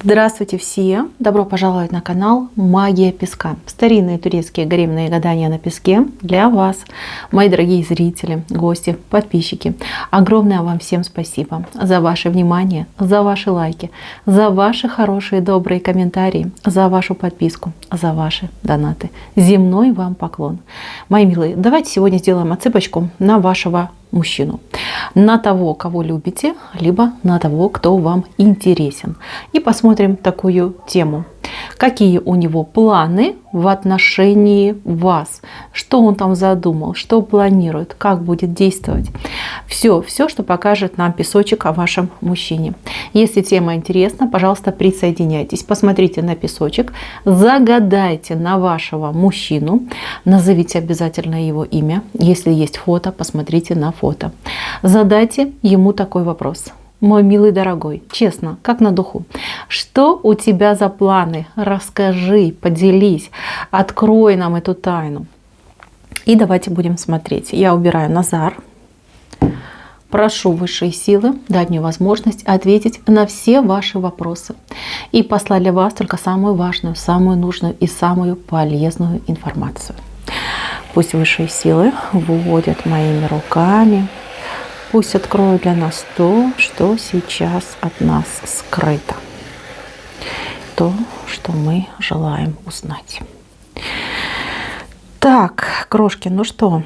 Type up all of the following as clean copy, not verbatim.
Здравствуйте все! Добро пожаловать на канал Магия Песка. Старинные турецкие гаремные гадания на песке для вас, мои дорогие зрители, гости, подписчики. Огромное вам всем спасибо за ваше внимание, за ваши лайки, за ваши хорошие добрые комментарии, за вашу подписку, за ваши донаты. Земной вам поклон. Мои милые, давайте сегодня сделаем отсыпочку на вашего мужчину, на того, кого любите, либо на того, кто вам интересен. И посмотрим такую тему. Какие у него планы в отношении вас? Что он там задумал? Что планирует? Как будет действовать? Все, что покажет нам песочек о вашем мужчине. Если тема интересна, пожалуйста, присоединяйтесь. Посмотрите на песочек, загадайте на вашего мужчину, назовите обязательно его имя. Если есть фото, посмотрите на фото. Задайте ему такой вопрос. Мой милый дорогой, честно, как на духу, что у тебя за планы? Расскажи, поделись, открой нам эту тайну. И давайте будем смотреть. Я убираю Назар. Прошу высшие силы дать мне возможность ответить на все ваши вопросы и послать для вас только самую важную, самую нужную и самую полезную информацию. Пусть высшие силы вводят моими руками. Пусть откроют для нас то, что сейчас от нас скрыто. То, что мы желаем узнать. Так, крошки, ну что?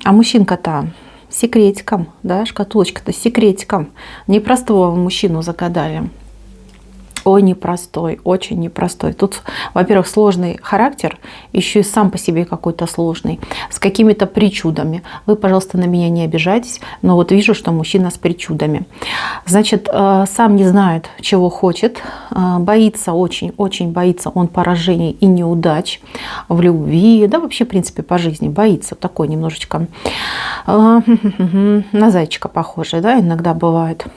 А мужчинка-то секретиком, да, шкатулочка-то с секретиком. Непростого мужчину загадали. Ой, непростой, очень непростой. Тут, во-первых, сложный характер, еще и сам по себе какой-то сложный, с какими-то причудами. Вы, пожалуйста, на меня не обижайтесь, но вот вижу, что мужчина с причудами. Значит, сам не знает, чего хочет, боится, очень боится он поражений и неудач в любви, да вообще, в принципе, по жизни боится. Такой немножечко на зайчика похожий, да, иногда бывает.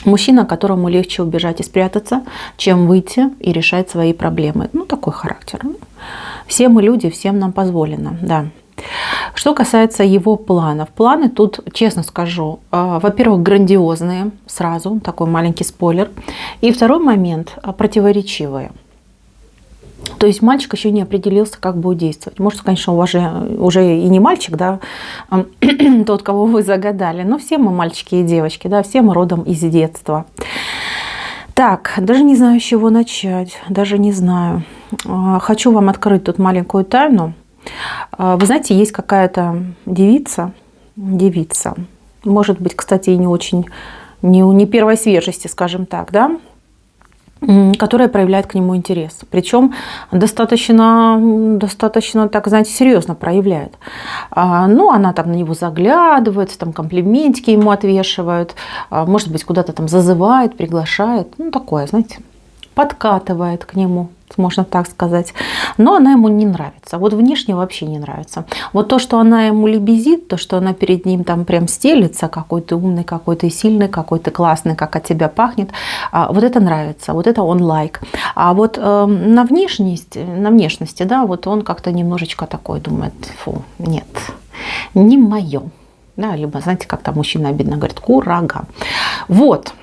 Мужчина, которому легче убежать и спрятаться, чем выйти и решать свои проблемы. Ну, такой характер. Все мы люди, всем нам позволено, да. Что касается его планов. Планы тут, честно скажу, во-первых, грандиозные, сразу, такой маленький спойлер. И второй момент, противоречивые. То есть мальчик еще не определился, как будет действовать. Может, конечно, уже и не мальчик, да, тот, кого вы загадали. Но все мы мальчики и девочки, да, все мы родом из детства. Так, даже не знаю, с чего начать. Даже не знаю. Хочу вам открыть тут маленькую тайну. Вы знаете, есть какая-то девица. Может быть, кстати, и не очень, не первой свежести, скажем так, да, которая проявляет к нему интерес. Причем достаточно, так, знаете, серьезно проявляет. Ну, она там на него заглядывает, там комплиментики ему отвешивают, может быть, куда-то там зазывает, приглашает. Ну, такое, знаете, подкатывает к нему, можно так сказать. Но она ему не нравится. Вот внешне вообще не нравится. Вот то, что она ему лебезит, то, что она перед ним там прям стелится, какой ты умный, какой ты сильный, какой ты классный, как от тебя пахнет, вот это нравится, вот это он лайк. А вот на внешности, да, вот он как-то немножечко такой думает, фу, нет, не мое. Да, либо, знаете, как там мужчина обидно говорит, курага. Вот.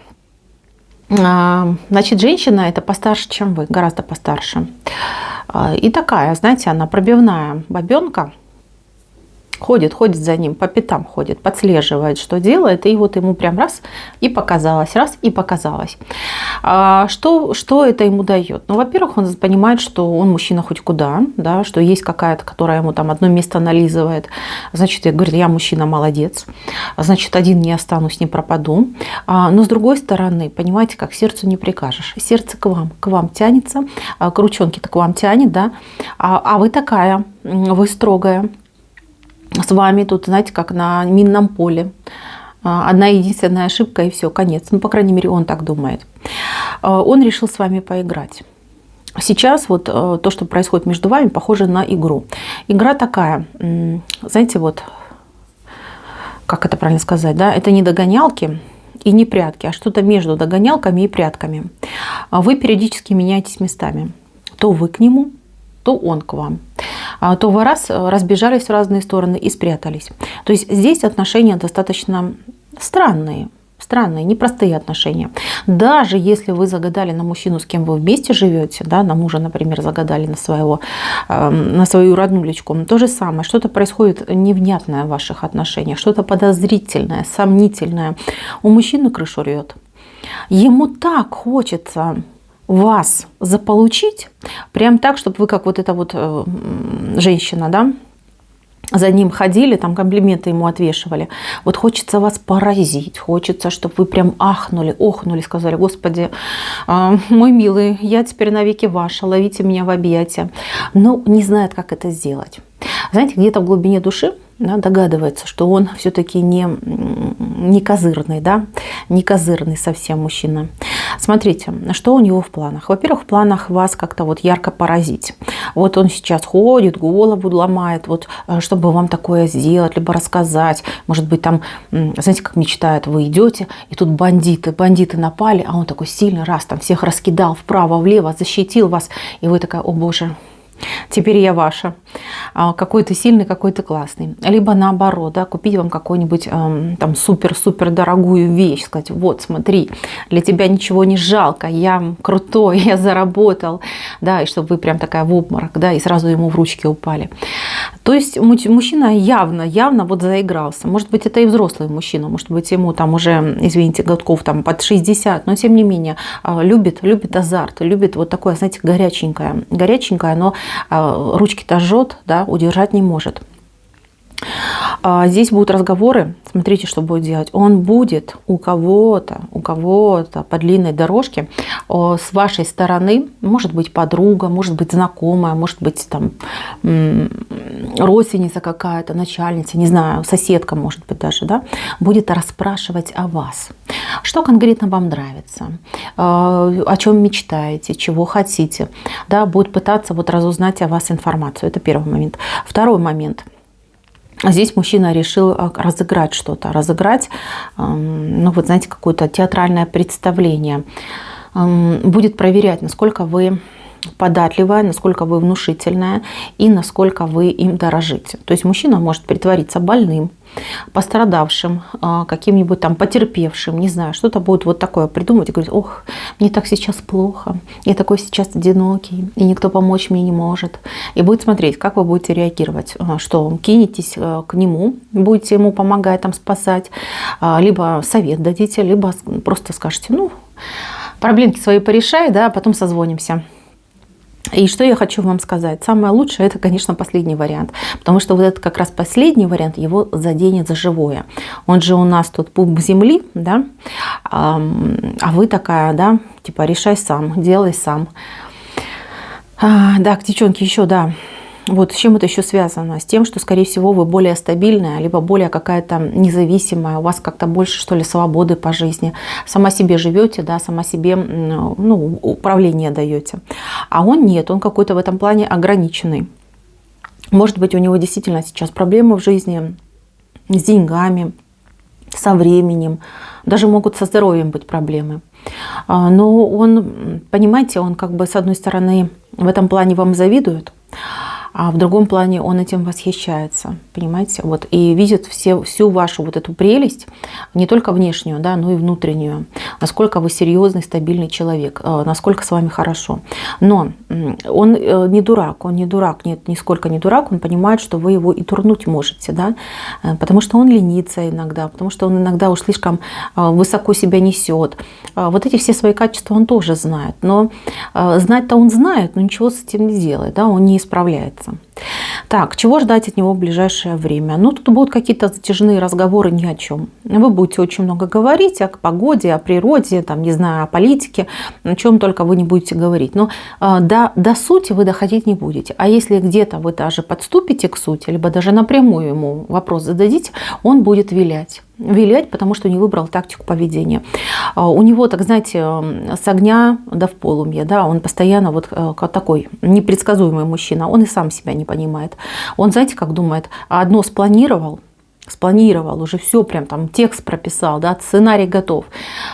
Значит, женщина это постарше, чем вы, гораздо постарше. И такая, знаете, она пробивная бабенка. Ходит за ним, по пятам ходит, подслеживает, что делает. И вот ему прям раз и показалось. Что это ему дает? Ну, во-первых, он понимает, что он мужчина хоть куда, да, что есть какая-то, которая ему там одно место нализывает. Значит, говорит, я мужчина молодец. Значит, один не останусь, не пропаду. Но с другой стороны, понимаете, как сердцу не прикажешь. Сердце к вам тянется, к ручонке-то к вам тянет, да. А вы такая, вы строгая. С вами тут, знаете, как на минном поле. Одна единственная ошибка и все, конец. Ну, по крайней мере, он так думает. Он решил с вами поиграть. Сейчас вот то, что происходит между вами, похоже на игру. Игра такая, знаете, вот, как это правильно сказать, да, это не догонялки и не прятки, а что-то между догонялками и прятками. Вы периодически меняетесь местами. То вы к нему, то он к вам. То вы раз разбежались в разные стороны и спрятались. То есть здесь отношения достаточно странные. Странные, непростые отношения. Даже если вы загадали на мужчину, с кем вы вместе живете, да, на мужа, например, загадали на свою роднулечку, то же самое. Что-то происходит невнятное в ваших отношениях, что-то подозрительное, сомнительное. У мужчины крышу рвет. Ему так хочется вас заполучить, прям так, чтобы вы, как вот эта вот женщина, да, за ним ходили, там комплименты ему отвешивали. Вот хочется вас поразить, хочется, чтобы вы прям ахнули, охнули, сказали: Господи, мой милый, я теперь навеки ваша, ловите меня в объятия. Но не знает, как это сделать. Знаете, где-то в глубине души, да, догадывается, что он все-таки не козырный, да, не козырный совсем мужчина. Смотрите, что у него в планах. Во-первых, в планах вас как-то вот ярко поразить. Вот он сейчас ходит, голову ломает, вот чтобы вам такое сделать, либо рассказать. Может быть, там, знаете, как мечтает, вы идете, и тут бандиты напали, а он такой сильный, раз там всех раскидал вправо, влево, защитил вас, и вы такая: о боже, теперь я ваша. Какой ты сильный, какой ты классный. Либо наоборот, да, купить вам какую-нибудь там супер-супер дорогую вещь. Сказать: вот, смотри, для тебя ничего не жалко, я крутой, я заработал. Да, и чтобы вы прям такая в обморок, да, и сразу ему в ручки упали. То есть мужчина явно вот заигрался. Может быть, это и взрослый мужчина, может быть, ему там уже, извините, годков там под 60, но тем не менее любит азарт, любит вот такое, знаете, горяченькое, но ручки-то жжет, да, удержать не может. Здесь будут разговоры. Смотрите, что будет делать. Он будет у кого-то по длинной дорожке с вашей стороны, может быть, подруга, может быть, знакомая, может быть, там родственница какая-то, начальница, не знаю, соседка, может быть, даже, да, будет расспрашивать о вас. Что конкретно вам нравится, о чем мечтаете, чего хотите, да, будет пытаться вот разузнать о вас информацию. Это первый момент. Второй момент. Здесь мужчина решил разыграть что-то, ну вот знаете, какое-то театральное представление. Будет проверять, насколько вы податливая, насколько вы внушительная и насколько вы им дорожите. То есть мужчина может притвориться больным, пострадавшим, каким-нибудь там потерпевшим, не знаю, что-то будет вот такое придумать и говорить: ох, мне так сейчас плохо, я такой сейчас одинокий, и никто помочь мне не может. И будет смотреть, как вы будете реагировать, что кинетесь к нему, будете ему помогать, там, спасать, либо совет дадите, либо просто скажете: ну, проблемки свои порешай, да, а потом созвонимся. И что я хочу вам сказать? Самое лучшее — это, конечно, последний вариант. Потому что вот этот как раз последний вариант его заденет за живое. Он же у нас тут пуп земли, да? А вы такая, да, типа решай сам, делай сам. Да, девчонки, еще, да. Вот с чем это еще связано? С тем, что, скорее всего, вы более стабильная, либо более какая-то независимая, у вас как-то больше, что ли, свободы по жизни. Сама себе живете, да, сама себе, ну, управление даете. А он нет, он какой-то в этом плане ограниченный. Может быть, у него действительно сейчас проблемы в жизни с деньгами, со временем, даже могут со здоровьем быть проблемы. Но он, понимаете, он как бы с одной стороны в этом плане вам завидует, а в другом плане он этим восхищается, понимаете? Вот, и видит всю вашу вот эту прелесть, не только внешнюю, да, но и внутреннюю. Насколько вы серьезный, стабильный человек, насколько с вами хорошо. Но он не дурак, нет, нисколько не дурак, он понимает, что вы его и турнуть можете, да, потому что он ленится иногда, потому что он иногда уж слишком высоко себя несет. Вот эти все свои качества он тоже знает, но знать-то он знает, но ничего с этим не делает, да, он не исправляется. Так, чего ждать от него в ближайшее время? Ну, тут будут какие-то затяжные разговоры ни о чем. Вы будете очень много говорить о погоде, о природе, там, не знаю, о политике, о чем только вы не будете говорить. Но до сути вы доходить не будете. А если где-то вы даже подступите к сути, либо даже напрямую ему вопрос зададите, он будет вилять. Потому что не выбрал тактику поведения. У него, так знаете, с огня до в полумья, да, он постоянно вот такой непредсказуемый мужчина, он и сам себя не понимает. Он, знаете, как думает, одно спланировал, уже все, прям там текст прописал, да, сценарий готов,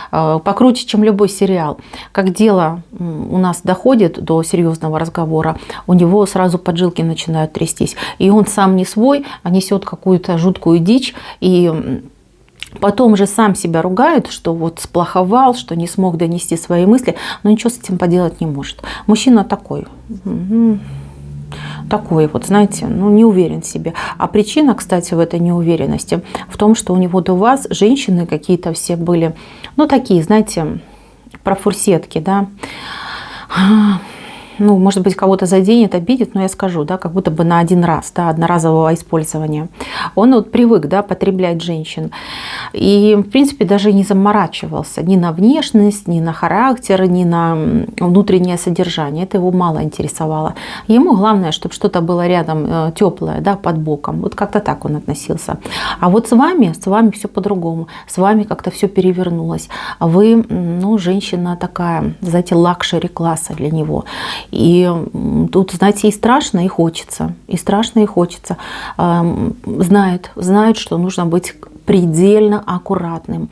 покруче, чем любой сериал. Как дело у нас доходит до серьезного разговора, у него сразу поджилки начинают трястись, и он сам не свой, а несет какую-то жуткую дичь, и Потом же сам себя ругает, что вот сплоховал, что не смог донести свои мысли, но ничего с этим поделать не может. Мужчина такой, такой вот, знаете, ну, не уверен в себе. А причина, кстати, в этой неуверенности в том, что у него до вас женщины какие-то все были, ну, такие, знаете, профурсетки, да. Ну, может быть, кого-то заденет, обидит, но я скажу, да, как будто бы на один раз, да, одноразового использования. Он вот привык, да, потреблять женщин. И, в принципе, даже не заморачивался ни на внешность, ни на характер, ни на внутреннее содержание. Это его мало интересовало. Ему главное, чтобы что-то было рядом теплое, да, под боком. Вот как-то так он относился. А вот с вами все по-другому. С вами как-то все перевернулось. Вы, ну, женщина такая, знаете, лакшери класса для него. И тут, знаете, и страшно, и хочется. И страшно, и хочется. Знает, что нужно быть предельно аккуратным.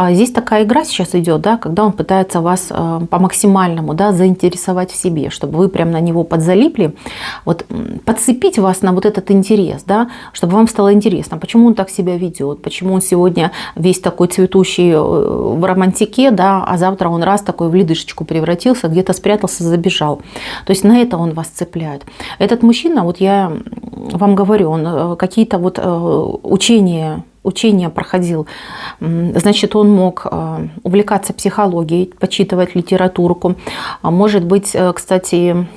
Здесь такая игра сейчас идет, да, когда он пытается вас по максимальному, да, заинтересовать в себе, чтобы вы прям на него подзалипли, вот, подцепить вас на вот этот интерес, да, чтобы вам стало интересно, почему он так себя ведет, почему он сегодня весь такой цветущий в романтике, да, а завтра он раз такой в ледышечку превратился, где-то спрятался, забежал. То есть на это он вас цепляет. Этот мужчина, вот я вам говорю, он какие-то вот учения проходил. Значит, он мог увлекаться психологией, почитывать литературку. Может быть, кстати,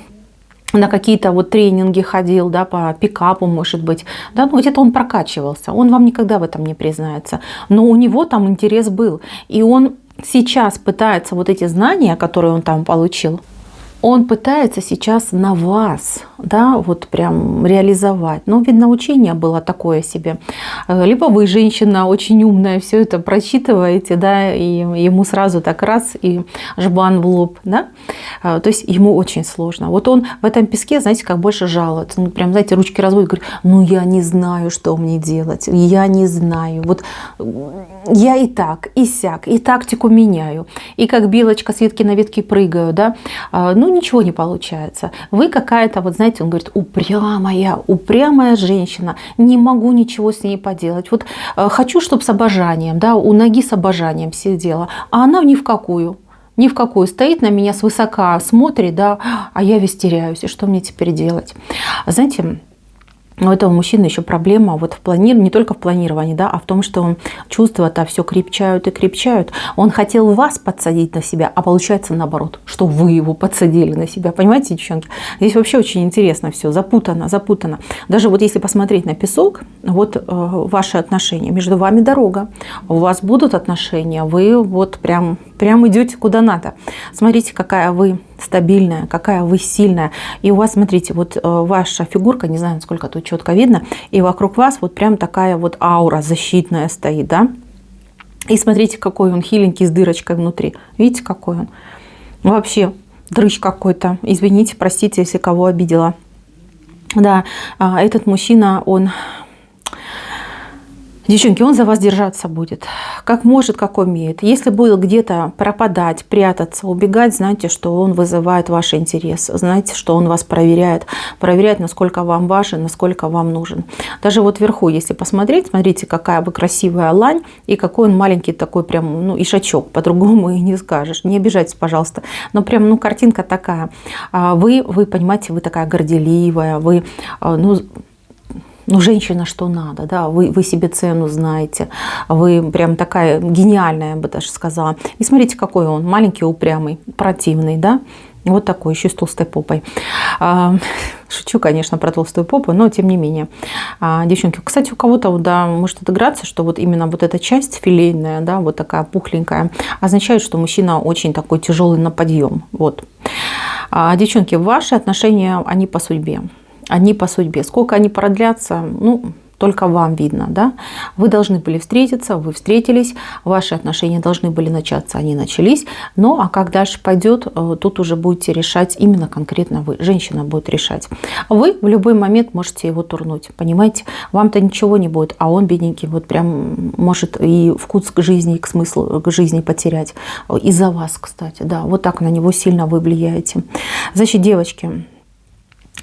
на какие-то вот тренинги ходил, да, по пикапу, может быть. Да, ну, где-то он прокачивался. Он вам никогда в этом не признается. Но у него там интерес был. И он сейчас пытается вот эти знания, которые он там получил, он пытается сейчас на вас, да, вот прям реализовать. Но, видно, учение было такое себе. Либо вы, женщина, очень умная, все это прочитываете, да, и ему сразу так раз и жбан в лоб, да. То есть ему очень сложно. Вот он в этом песке, знаете, как больше жалуется. Ну, прям, знаете, ручки разводит, говорит, ну, я не знаю, что мне делать, я не знаю. Вот я и так, и сяк, и тактику меняю. И как белочка с ветки на ветки прыгаю, да. Ну, ничего не получается. Вы какая-то, вот знаете, он говорит, упрямая женщина, не могу ничего с ней поделать. Вот хочу, чтобы с обожанием, да, у ноги с обожанием сидела, а она ни в какую. Ни в какую. Стоит на меня свысока, смотрит, да, а я весь теряюсь. И что мне теперь делать? Знаете, у этого мужчины еще проблема вот в планировании, не только в планировании, да, а в том, что он чувства-то все крепчают и крепчают. Он хотел вас подсадить на себя, а получается наоборот, что вы его подсадили на себя. Понимаете, девчонки? Здесь вообще очень интересно все, запутано. Даже вот если посмотреть на песок, вот ваши отношения, между вами дорога, у вас будут отношения, вы вот прям идете куда надо. Смотрите, какая вы стабильная, какая вы сильная. И у вас, смотрите, вот ваша фигурка, не знаю, насколько тут четко видно, и вокруг вас вот прям такая вот аура защитная стоит, да. И смотрите, какой он хиленький с дырочкой внутри. Видите, какой он? Вообще дрыщ какой-то. Извините, простите, если кого обидела. Да, этот мужчина, он... Девчонки, он за вас держаться будет, как может, как умеет. Если будет где-то пропадать, прятаться, убегать, знайте, что он вызывает ваш интерес. Знайте, что он вас проверяет, насколько вам важен, насколько вам нужен. Даже вот вверху, если посмотреть, смотрите, какая вы красивая лань и какой он маленький такой прям, ну, ишачок, по-другому и не скажешь. Не обижайтесь, пожалуйста. Но прям, ну, картинка такая. Вы понимаете, вы такая горделивая, вы, ну, женщина, что надо, да, вы себе цену знаете, вы прям такая гениальная, я бы даже сказала. И смотрите, какой он, маленький, упрямый, противный, да, вот такой, еще с толстой попой. Шучу, конечно, про толстую попу, но тем не менее. Девчонки, кстати, у кого-то, да, может отыграться, что вот именно вот эта часть филейная, да, вот такая пухленькая, означает, что мужчина очень такой тяжелый на подъем, вот. Девчонки, ваши отношения, они по судьбе. Они по судьбе. Сколько они продлятся, ну, только вам видно, да. Вы должны были встретиться, вы встретились, ваши отношения должны были начаться, они начались. Ну, а как дальше пойдет, тут уже будете решать именно конкретно вы. Женщина будет решать. Вы в любой момент можете его турнуть, понимаете? Вам-то ничего не будет, а он, бедненький, вот прям может и вкус к жизни, и к смыслу к жизни потерять. Из-за вас, кстати, да. Вот так на него сильно вы влияете. Значит, девочки,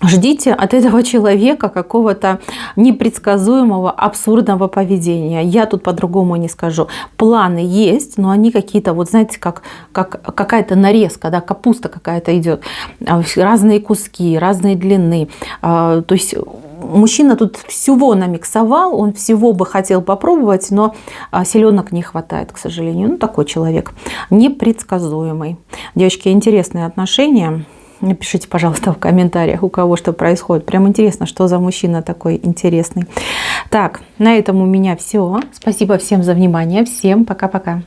Ждите от этого человека какого-то непредсказуемого, абсурдного поведения. Я тут по-другому не скажу. Планы есть, но они какие-то, вот знаете, как какая-то нарезка, да, капуста какая-то идет. Разные куски, разные длины. То есть мужчина тут всего намиксовал, он всего бы хотел попробовать, но селенок не хватает, к сожалению. Ну, такой человек непредсказуемый. Девочки, интересные отношения. Напишите, пожалуйста, в комментариях, у кого что происходит. Прям интересно, что за мужчина такой интересный. Так, на этом у меня все. Спасибо всем за внимание. Всем пока-пока.